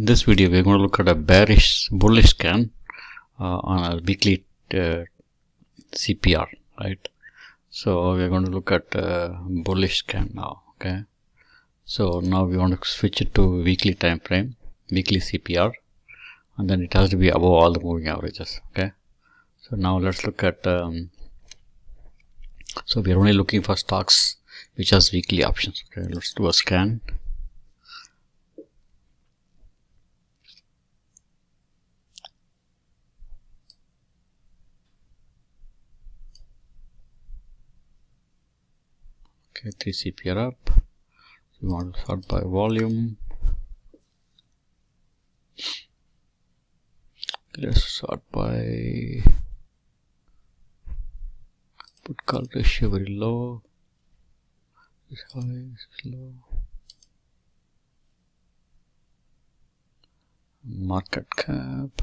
in this video we are going to look at a bullish scan on a weekly CPR, right? So we are going to look at bullish scan now. Okay, so now we want to switch it to weekly time frame, weekly CPR, and then it has to be above all the moving averages. Okay, so now let's look at so we are only looking for stocks which has weekly options. Okay, let's do a scan. Okay, 3 CPR up. So we want to sort by volume. Let's sort by put call ratio very low. This high, this low. Market cap.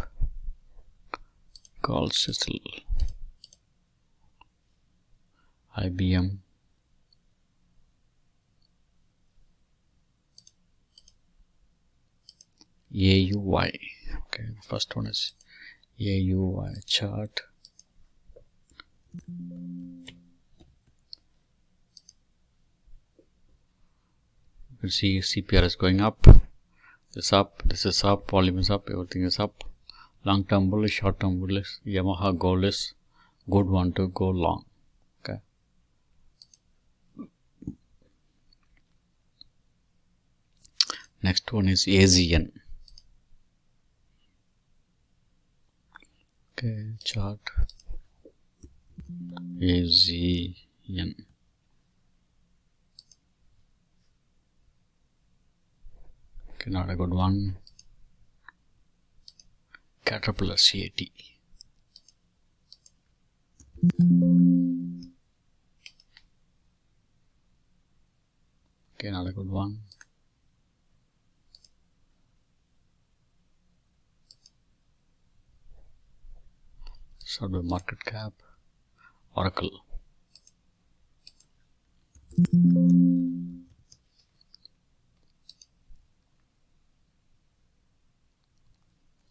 Call settle. IBM. AUY. Okay, the first one is AUY chart. You can see CPR is going up. This is up, volume is up, everything is up. Long term bullish, short term bullish. Yamaha gold is good one to go long. Okay. Next one is AZN. Okay, chart AZN. Okay, not a good one. Caterpillar CAT. Okay, not a good one. Sort by market cap. Oracle.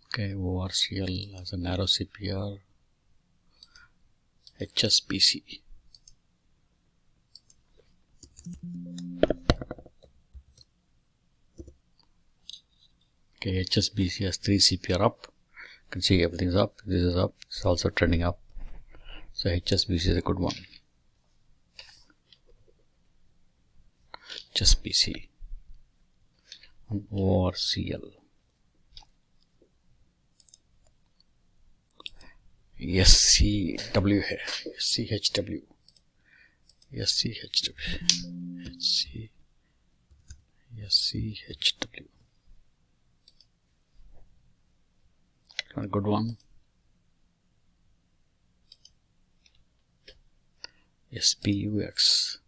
Okay, ORCL has a narrow CPR. HSBC. Okay, HSBC has 3 CPR up. You can see everything is up. This is up. It's also trending up. So HSBC is a good one. HSBC and ORCL. SCHW. A good one. SPUX.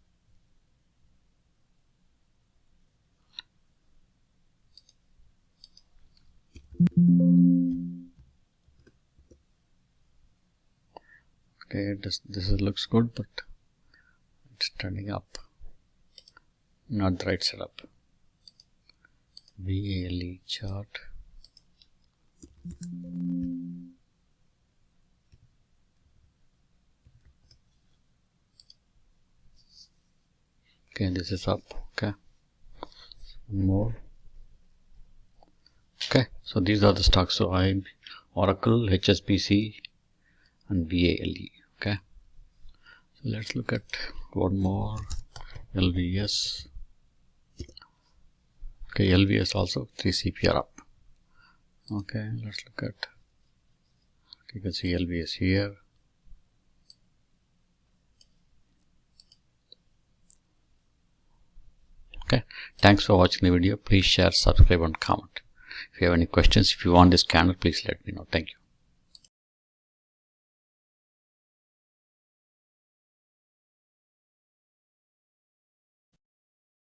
Okay, this looks good, but it's turning up. Not the right setup. VALE chart. Okay, this is up. Okay, one more. Okay, so these are the stocks. So Oracle, HSBC, and VALE. Okay, so let's look at one more. LVS. Okay, LVS also 3 CPR up. Okay, let's look at. You can see LVS here. Okay, thanks for watching the video. Please share, subscribe, and comment. If you have any questions, if you want this channel, please let me know. Thank you.